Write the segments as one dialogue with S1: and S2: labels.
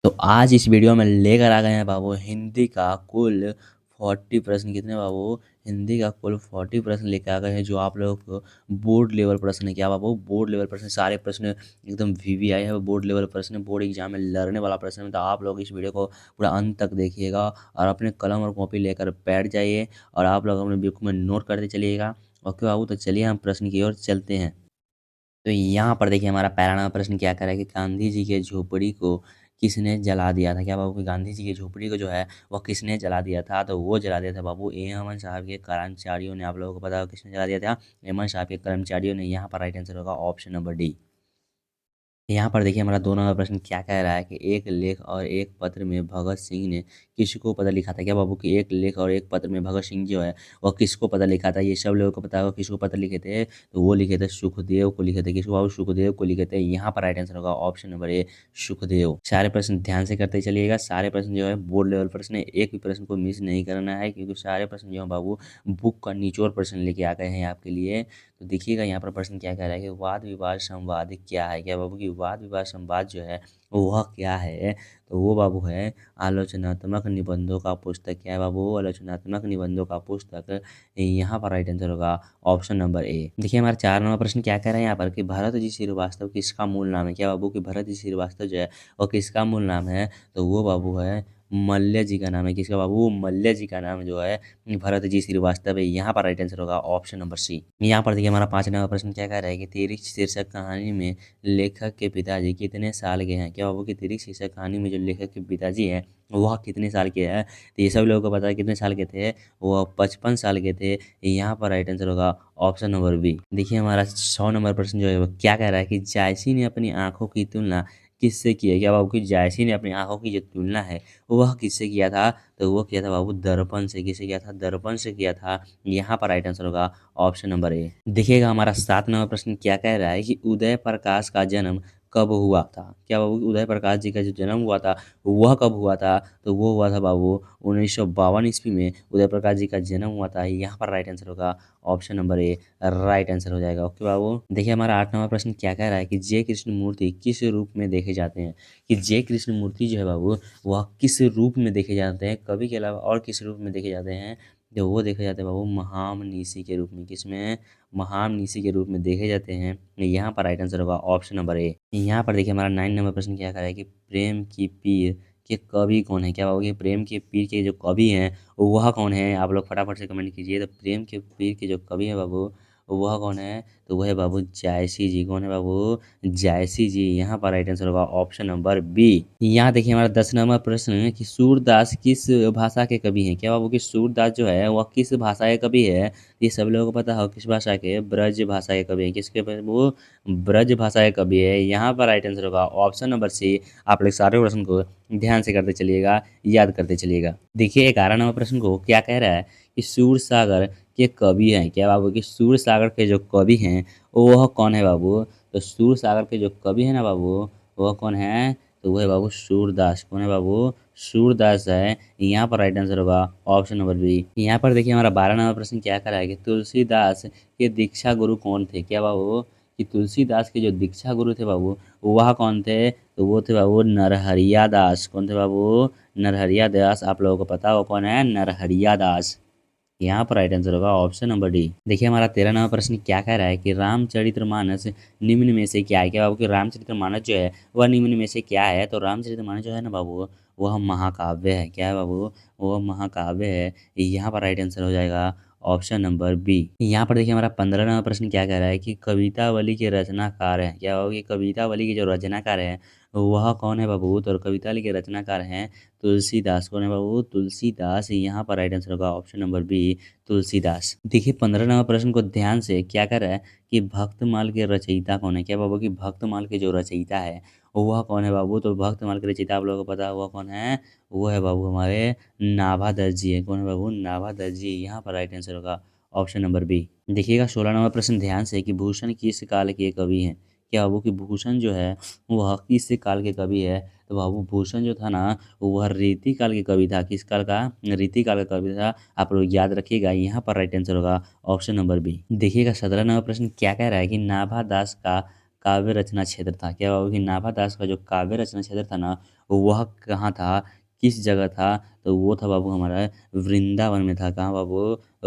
S1: तो आज इस वीडियो में लेकर आ गए हैं बाबू हिंदी का कुल 40 प्रश्न। कितने बाबू? हिंदी का कुल 40 प्रश्न लेकर आ गए हैं जो आप लोगों को बोर्ड लेवल प्रश्न है। क्या बाबू? बोर्ड लेवल प्रश्न। सारे प्रश्न एकदम वीवीआई है, बोर्ड लेवल प्रश्न, बोर्ड एग्जाम में लड़ने वाला प्रश्न है। तो आप लोग इस वीडियो को पूरा अंत तक देखिएगा और अपने कलम और कॉपी लेकर बैठ जाइए और आप लोग अपने बुक में नोट करते चलिएगा। ओके बाबू, तो चलिए हम प्रश्न की ओर चलते हैं। तो यहाँ पर देखिए हमारा पहला नंबर प्रश्न क्या कह रहा है कि गांधी जी के झोपड़ी को किसने जला दिया था। क्या बाबू? कि गांधी जी की झोपड़ी को जो है वह किसने जला दिया था? तो वो जला दिया था बाबू एमन साहब के कर्मचारियों ने। आप लोगों को पता होगा किसने जला दिया था? एमन साहब के कर्मचारियों ने। यहाँ पर राइट आंसर होगा ऑप्शन नंबर डी। यहाँ पर देखिए हमारा 2 नंबर प्रश्न क्या कह रहा है कि एक लेख और एक पत्र में भगत सिंह ने किसको पत्र लिखा था। क्या बाबू? कि एक लेख और एक पत्र में भगत सिंह जो है वह किसको पत्र लिखा था? ये सब लोगों को पता होगा किसको पत्र लिखे थे। तो वो लिखे थे सुखदेव को लिखे थे। किसको बाबू? सुखदेव को लिखे थे। यहाँ पर राइट आंसर होगा ऑप्शन नंबर ए, सुखदेव। सारे प्रश्न ध्यान से करते चलिएगा। सारे प्रश्न जो है बोर्ड लेवल प्रश्न है, एक भी प्रश्न को मिस नहीं करना है क्योंकि सारे प्रश्न जो है बाबू बुक का निचोड़ प्रश्न लेके आ गए हैं आपके लिए। तो देखिएगा यहाँ पर प्रश्न क्या कह रहा है कि वाद विवाद संवाद क्या है। क्या बाबू? की वाद विवाद संवाद जो है वह क्या है? तो वो बाबू है आलोचनात्मक निबंधों का पुस्तक। क्या है बाबू? आलोचनात्मक निबंधों का पुस्तक। यहाँ पर राइट आंसर होगा ऑप्शन नंबर ए। देखिए हमारा 4 नंबर प्रश्न क्या कह रहे हैं यहाँ पर कि भरत जी श्रीवास्तव किसका मूल नाम है। क्या बाबू? कि भरत जी श्रीवास्तव जो है वो किसका मूल नाम है? तो वो बाबू है मल्य जी का नाम है। किसका बाबू? मल्य जी का नाम जो है भरत जी श्रीवास्तव है। यहाँ पर राइट आंसर होगा ऑप्शन नंबर सी। यहाँ पर देखिए हमारा 5 नंबर प्रश्न क्या कह रहा है कि तेरी शीर्षक कहानी में लेखक के पिताजी कितने साल के हैं। क्या बाबू? कि तेरी शीर्षक कहानी में जो लेखक के पिताजी हैं वह कितने साल के हैं। तो ये सब लोगों को पता है कितने साल के थे। वह 55 साल के थे। यहाँ पर राइट आंसर होगा ऑप्शन नंबर बी। देखिए हमारा 100 नंबर प्रश्न जो है वो क्या कह रहा है कि जायसी ने अपनी आंखों की तुलना किससे की है। क्या बाबू? कि जायसी ने अपनी आंखों की जो तुलना है वह किससे किया था। तो वो किया था बाबू दर्पण से। किससे किया था? दर्पण से किया था। यहाँ पर राइट आंसर होगा ऑप्शन नंबर ए। देखिएगा हमारा 7 नंबर प्रश्न क्या कह रहा है कि उदय प्रकाश का जन्म कब हुआ था। क्या बाबू? उदय प्रकाश जी का जो जन्म हुआ था वह कब हुआ था। तो वो हुआ था बाबू 1952 ईस्वी में उदय प्रकाश जी का जन्म हुआ था। यहाँ पर राइट आंसर होगा option number A, right answer हो जाएगा। ओके बाबू। देखिए हमारा 8 नंबर प्रश्न क्या कह रहा है कि जय कृष्ण मूर्ति किस रूप में देखे जाते हैं। कि जय कृष्ण मूर्ति जो है बाबू वह किस रूप में देखे जाते हैं, कवि के अलावा और किस रूप में देखे जाते हैं। तो वो देखे जाते हैं बाबू महामनीषी के रूप में। किसमें? महामनीषी के रूप में देखे जाते हैं। यहाँ पर राइट आंसर होगा ऑप्शन नंबर ए। यहाँ पर देखिए हमारा 9 नंबर प्रश्न क्या कर रहा है कि प्रेम की पीर के कवि कौन है। क्या बाबू? प्रेम के पीर के जो कवि हैं वह कौन है? आप लोग फटाफट से कमेंट कीजिए। तो प्रेम के पीर के जो कवि है बाबू वह कौन है? तो वह है बाबू जायसी जी। कौन है बाबू? जायसी जी। यहाँ पर राइट आंसर होगा ऑप्शन नंबर बी। यहाँ देखिए हमारा 10 नंबर प्रश्न है कि सूरदास किस भाषा के कवि हैं। क्या बाबू? कि सूरदास जो है वह किस भाषा के कवि है। ये सब लोगों को पता हो किस भाषा के? ब्रज भाषा के कवि हैं। किसके? वो ब्रज भाषा के कवि है। यहाँ पर राइट आंसर होगा ऑप्शन नंबर सी। आप लोग सारे प्रश्न को ध्यान से करते चलिएगा, याद करते चलिएगा। देखिए 11 नंबर प्रश्न को क्या कह रहा है कि सूर सागर के कवि हैं। क्या बाबू? कि सूर सागर के जो कवि हैं वह कौन है बाबू? तो सूर सागर के जो कवि है ना बाबू वह कौन है? तो वो है बाबू सूरदास। कौन है बाबू? सूरदास है। यहाँ पर राइट आंसर होगा ऑप्शन नंबर बी। यहाँ पर देखिए हमारा 12 नंबर प्रश्न क्या करा है कि तुलसीदास के दीक्षा गुरु कौन थे। क्या बाबू? कि तुलसीदास के जो दीक्षा गुरु थे बाबू वह कौन थे। तो वो थे बाबू नरहरिया दास। कौन थे बाबू? नरहरिया दास। आप लोगों को पता हो कौन है? नरहरिया दास। यहाँ पर राइट आंसर होगा ऑप्शन नंबर डी। देखिए हमारा 13 नंबर प्रश्न क्या कह रहा है कि रामचरितमानस निम्न में से क्या है। क्या बाबू? कि रामचरितमानस जो है वह निम्न में से क्या है। तो रामचरितमानस जो है ना बाबू वह महाकाव्य है। क्या है बाबू? वह महाकाव्य है। यहाँ पर राइट आंसर हो जाएगा ऑप्शन नंबर बी। यहाँ पर देखिए हमारा 15 नंबर प्रश्न क्या कह रहा है कि कवितावली के रचनाकार हैं। क्या बाबू? कि कवितावली के जो रचनाकार हैं वह कौन है बाबू? तो कवितावली के रचनाकार हैं तुलसीदास। कौन है बाबू? तुलसीदास। यहाँ पर राइट आंसर होगा ऑप्शन नंबर बी, तुलसीदास। देखिए 15 नंबर प्रश्न को ध्यान से क्या कर रहा है कि भक्तमाल के रचयिता कौन है। क्या बाबू? कि भक्तमाल के जो रचयिता है वह कौन है बाबू? तो भक्तमाल के रचयिता आप लोगों को पता है वह कौन है? वो है बाबू हमारे नाभा दर्जी है। कौन है बाबू? नाभा दर्जी। यहाँ पर राइट आंसर होगा ऑप्शन नंबर बी। देखिएगा 16 नंबर प्रश्न ध्यान से कि भूषण किस काल के कवि हैं। क्या बाबू? कि भूषण जो है वह किस काल के कवि है। तो बाबू भूषण जो था ना वह रीति काल के कवि था। किस काल का? रीति काल का कवि था। आप लोग याद रखिएगा। यहाँ पर राइट आंसर होगा ऑप्शन नंबर बी। देखिएगा 17 नंबर प्रश्न क्या कह रहा है कि नाभा दास का काव्य रचना क्षेत्र था? क्या बाबू कि नाभा दास का जो काव्य रचना क्षेत्र था ना, वह कहाँ था, किस जगह था? तो वो था बाबू हमारा वृंदावन में था। कहाँ बाबू?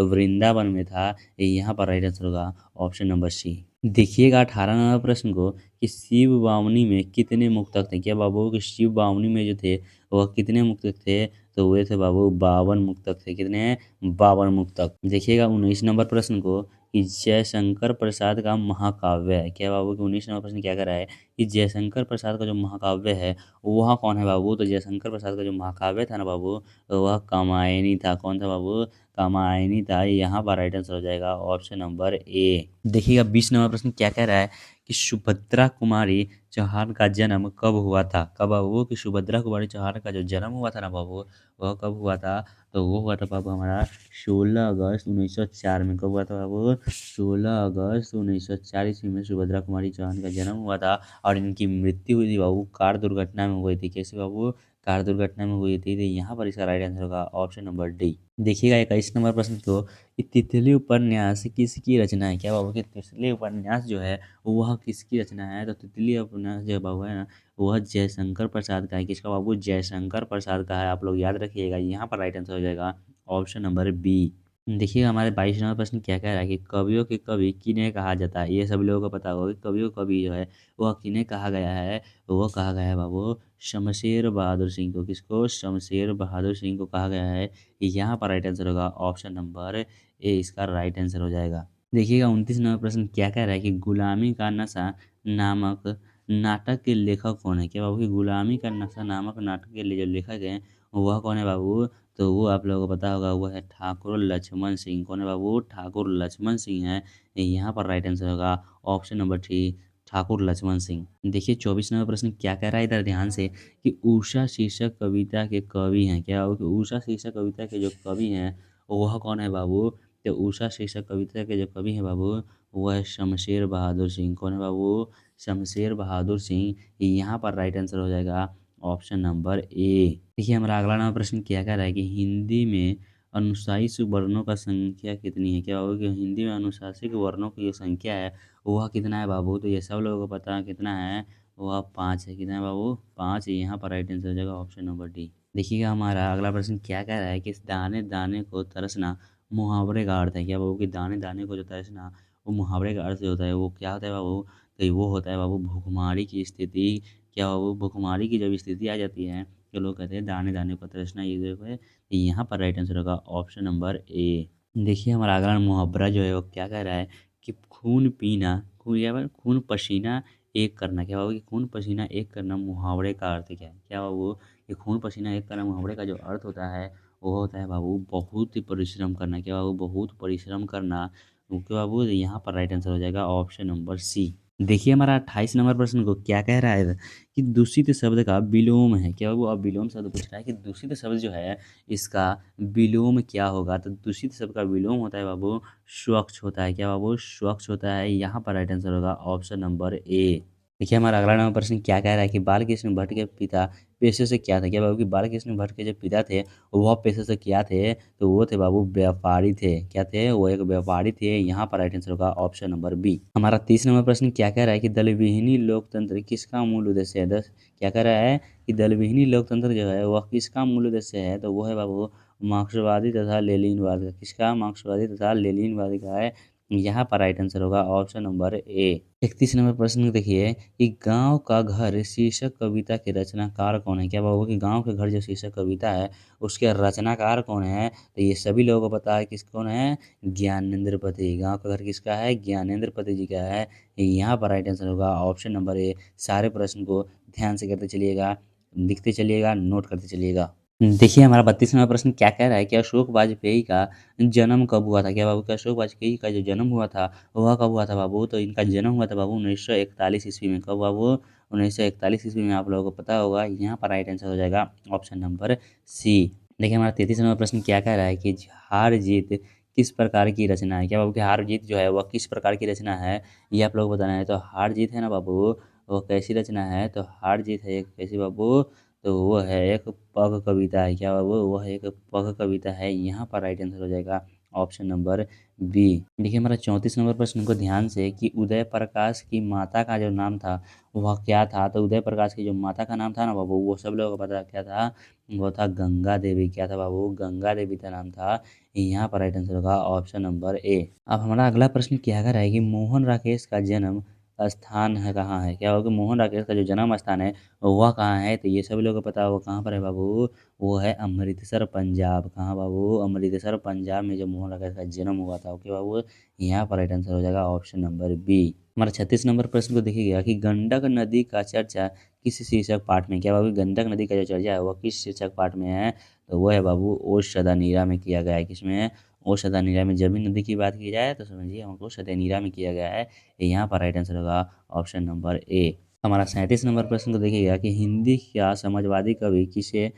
S1: वृंदावन में था। यहाँ पर राइट आंसर होगा ऑप्शन नंबर सी। देखिएगा 18 नंबर प्रश्न को कि शिव बावनी में कितने मुक्तक थे? क्या बाबू कि शिव बावनी में जो थे वह कितने मुक्तक थे? तो वे थे बाबू 52 मुक्तक थे। कितने? 52 मुक्तक। देखिएगा 19 नंबर प्रश्न को कि जयशंकर प्रसाद का महाकाव्य है। क्या बाबू कि 19 नंबर प्रश्न क्या कर रहा है कि जयशंकर प्रसाद का जो महाकाव्य है वह कौन है बाबू? तो जयशंकर प्रसाद का जो महाकाव्य था ना बाबू, तो वह कामायनी था। कौन था बाबू? कामायनी था। यहाँ पर राइट आंसर हो जाएगा ऑप्शन नंबर ए। देखिएगा 20 नंबर प्रश्न क्या कह रहा है कि सुभद्रा कुमारी चौहान का जन्म कब हुआ था? कब बाबू? कि सुभद्रा कुमारी चौहान का जो जन्म हुआ था ना बाबू, वह कब हुआ था? तो वो हुआ था बाबू हमारा 16 अगस्त 1904 में। कब हुआ था बाबू? 16 अगस्त 1904 ईस्वी में सुभद्रा कुमारी चौहान का जन्म हुआ था। और इनकी मृत्यु हुई थी बाबू कार दुर्घटना में हुई थी। कैसे बाबू? कार दुर्घटना में हुई थी। तो यहाँ पर इसका राइट आंसर होगा ऑप्शन नंबर डी। देखिएगा 21 नंबर प्रश्न को कि तितली उपन्यास किसकी रचना है? क्या बाबू कि तितली उपन्यास जो है वह किसकी रचना है? तो तितली उपन्यास जो बाबू है ना, वह जयशंकर प्रसाद का है। किसका बाबू? जयशंकर प्रसाद का है। आप लोग याद रखिएगा। यहाँ पर राइट आंसर हो जाएगा ऑप्शन नंबर बी। देखिए हमारे 22 नंबर प्रश्न क्या कह रहा है कि कवियों के कवि किन्हें कहा जाता है? ये सभी लोगों को पता होगा कि कवियों का कवि जो है वह किन्हें कहा गया है? वह कहा गया है बाबू शमशेर बहादुर सिंह को। किसको? शमशेर बहादुर सिंह को कहा गया है। यहाँ पर राइट आंसर होगा ऑप्शन नंबर ए, इसका राइट आंसर हो जाएगा। देखिएगा 29 नंबर प्रश्न क्या कह रहा है कि गुलामी का नशा नामक नाटक के लेखक कौन है? क्या बाबू कि गुलामी का नशा नामक नाटक के लिए जो लेखक हैं वह कौन है बाबू? तो वो आप लोगों को पता होगा, वो है ठाकुर लक्ष्मण सिंह। कौन है बाबू? ठाकुर लक्ष्मण सिंह है। यहाँ पर राइट आंसर होगा option number three, Thakur Laxman Singh. देखिए 24 नंबर प्रश्न क्या कह रहा है इधर ध्यान से कि उषा शीर्षक कविता के कवि हैं। क्या बाबू कि उषा शीर्षक कविता के जो कवि हैं वह कौन है बाबू? तो उषा शीर्षक कविता के जो कवि हैं बाबू वह है शमशेर बहादुर सिंह। कौन है बाबू? शमशेर बहादुर सिंह। यहाँ पर राइट आंसर हो जाएगा ऑप्शन नंबर ए। देखिए हमारा अगला नंबर प्रश्न क्या कह रहा है कि हिंदी में अनुशासित वर्णों का संख्या कितनी है? क्या बाबू कि हिंदी में अनुशासित वर्णों की जो संख्या है वह कितना है बाबू? तो ये सब लोगों को पता है कितना है, वह 5 है। कितना है बाबू? 5। यहाँ पर राइट आंसर हो जाएगा ऑप्शन नंबर डी। देखिएगा हमारा अगला प्रश्न क्या कह रहा है कि दाने दाने को तरसना मुहावरे का अर्थ है। क्या बाबू कि दाने दाने को जो तरसना वो मुहावरे का अर्थ जो होता है वो क्या होता है बाबू? तो वो होता है बाबू भूखमरी की स्थिति। क्या बाबू? भूखमरी की जब स्थिति आ जाती है तो लोग कहते हैं दाने दाने को तरसना। ये जो है यहाँ पर राइट आंसर होगा ऑप्शन नंबर ए। देखिए हमारा अगला मुहावरा जो है वो क्या कह रहा है कि खून पीना, खून या फिर खून पसीना एक करना। क्या बाबू कि खून पसीना एक करना मुहावरे का अर्थ क्या है? क्या बाबू? ये खून पसीना एक करना मुहावरे का जो अर्थ होता है वो होता है बाबू बहुत ही परिश्रम करना। क्या बाबू? बहुत परिश्रम करना। ओके बाबू, यहाँ पर राइट आंसर हो जाएगा ऑप्शन नंबर सी। देखिए हमारा 28 नंबर प्रश्न को क्या कह रहा है कि दूषित शब्द का विलोम है। क्या बाबू? अब विलोम शब्द पूछ रहा है कि दूषित शब्द जो है इसका विलोम क्या होगा? तो दूषित शब्द का विलोम होता है बाबू स्वच्छ होता है। क्या बाबू? स्वच्छ होता है। यहाँ पर राइट आंसर होगा ऑप्शन नंबर ए। देखिए हमारा अगला नंबर प्रश्न क्या कह रहा है कि बालकृष्ण भट्ट के पिता पेशे से क्या था? क्या बाबू कि बालकृष्ण भट्ट के जो पिता थे वह पेशे से क्या थे? तो वो थे बाबू व्यापारी थे। क्या थे? वो एक व्यापारी थे। यहाँ पर राइट आंसर होगा ऑप्शन नंबर बी। हमारा 30 नंबर प्रश्न क्या कह रहा है कि दलविहीनी लोकतंत्र किसका मूल उद्देश्य है? क्या कह रहा है कि दलविहीनी लोकतंत्र जो है वह किसका मूल उद्देश्य है? तो वो है बाबू मार्क्सवादी तथा लेनिनवाद का। किसका? मार्क्सवादी तथा लेनिनवाद का है। यहाँ पर राइट आंसर होगा ऑप्शन नंबर ए। 31 नंबर प्रश्न देखिए कि गांव का घर शीर्षक कविता के रचनाकार कौन है? क्या बाबू कि गांव के घर जो शीर्षक कविता है उसके रचनाकार कौन है? तो ये सभी लोगों को पता है किस कौन है, ज्ञानेंद्र पति। गांव का घर किसका है? ज्ञानेंद्र पति जी का है। यहाँ पर राइट आंसर होगा ऑप्शन नंबर ए। सारे प्रश्न को ध्यान से करते चलिएगा, लिखते चलिएगा, नोट करते चलिएगा। देखिए हमारा 32 नंबर प्रश्न क्या कह रहा है कि अशोक वाजपेयी का जन्म कब हुआ था? क्या बाबू कि अशोक वाजपेयी का जो जन्म हुआ था वह कब हुआ था बाबू? तो इनका जन्म हुआ था बाबू 1941 ईस्वी में। कब बाबू? 1941 ईस्वी में। आप लोगों को पता होगा। यहाँ पर राइट आंसर हो जाएगा ऑप्शन नंबर सी। देखिए हमारा 33 नंबर प्रश्न क्या कह रहा है कि हार जीत किस प्रकार की रचना है? क्या बाबू कि हार जीत जो है वह किस प्रकार की रचना है, ये आप लोग बताना है। तो हार जीत है ना बाबू, वो कैसी रचना है? तो हार जीत है एक कैसी बाबू? तो वो है एक पग कविता है। क्या बाबू? वह एक पग कविता है। यहाँ पर राइट आंसर हो जाएगा ऑप्शन नंबर बी। देखिए हमारा 34 नंबर प्रश्न को ध्यान से कि उदय प्रकाश की माता का जो नाम था वह क्या था। तो उदय प्रकाश की जो माता का नाम था ना बाबू, वो सब लोगों को पता क्या था, वो था गंगा देवी। क्या था बाबू, गंगा देवी का नाम था। यहाँ पर राइट आंसर होगा ऑप्शन नंबर ए। अब हमारा अगला प्रश्न क्या कर रहा है कि मोहन राकेश का जन्म स्थान है कहाँ है। क्या होगा, मोहन राकेश का जो जन्म स्थान है वह कहाँ है। तो ये सभी लोगों को पता होगा कहाँ पर है बाबू, वो है अमृतसर पंजाब। कहाँ बाबू, अमृतसर पंजाब में जो मोहन राकेश का जन्म हुआ था। ओके बाबू, यहाँ पर राइट आंसर हो जाएगा ऑप्शन नंबर बी। हमारा 36 नंबर प्रश्न को देखिएगा कि गंडक नदी का चर्चा किस शीर्षक पाठ में। क्या बाबू, गंडक नदी का जो चर्चा है वह किस शीर्षक पाठ में है। तो वो है बाबू ओश सदा नीरा में किया गया है। किसमें, ओश सदा नीरा में। जब भी नदी की बात की जाए तो समझिए हमको सदा नीरा में किया गया है। यहाँ पर राइट आंसर होगा ऑप्शन नंबर ए। हमारा 37 नंबर प्रश्न को देखिएगा कि हिंदी का समाजवादी कवि किसे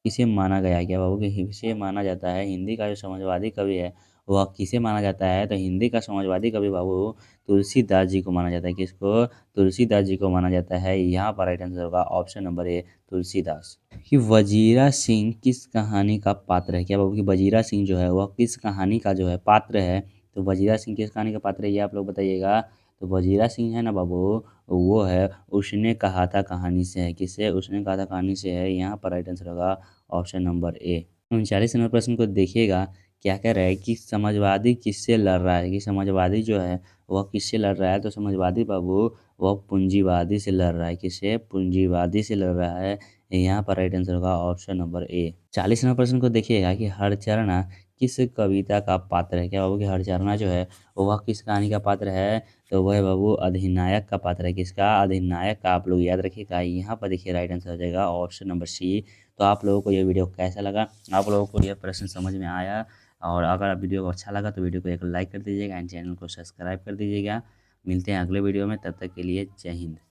S1: किसे माना गया है। क्या बाबू, कि किसे माना जाता है, हिंदी का जो समाजवादी कवि है वह किसे माना जाता है। तो हिंदी का समाजवादी कवि बाबू तुलसीदास जी को माना जाता है। किसको, तुलसीदास जी को माना जाता है। यहाँ पर राइट आंसर होगा ऑप्शन नंबर ए, तुलसीदास। कि वजीरा सिंह किस कहानी का पात्र है। क्या बाबू, कि वजीरा सिंह जो है वह किस कहानी का जो है पात्र है। तो वजीरा सिंह किस कहानी का पात्र है ये आप लोग बताइएगा। तो वजीरा सिंह है ना बाबू, वो है उसने कहा था कहानी से है। किससे, उसने कहा था कहानी से है। यहाँ पर राइट आंसर होगा ऑप्शन नंबर ए। 39 नंबर प्रश्न को देखिएगा, क्या कह रहा है कि समाजवादी किससे लड़ रहा है। कि समाजवादी जो है वह किससे लड़ रहा है। तो समाजवादी बाबू वह पूंजीवादी से लड़ रहा है। किससे, पूंजीवादी से लड़ रहा है। यहाँ पर राइट आंसर होगा ऑप्शन नंबर ए। 40 नंबर प्रश्न को देखिएगा कि हरचरणा किस कविता का पात्र है। क्या बाबू, कि हरचरणा जो है वह किस कहानी का पात्र है। तो वह है बाबू अधिनायक का पात्र है। किसका, अधिनायक का। आप लोग याद रखिएगा। यहाँ पर देखिए राइट आंसर हो जाएगा ऑप्शन नंबर सी। तो आप लोगों को ये वीडियो कैसा लगा, आप लोगों को ये प्रश्न समझ में आया। और अगर वीडियो को अच्छा लगा तो वीडियो को एक लाइक कर दीजिएगा एंड चैनल को सब्सक्राइब कर दीजिएगा। मिलते हैं अगले वीडियो में, तब तक के लिए जय हिंद।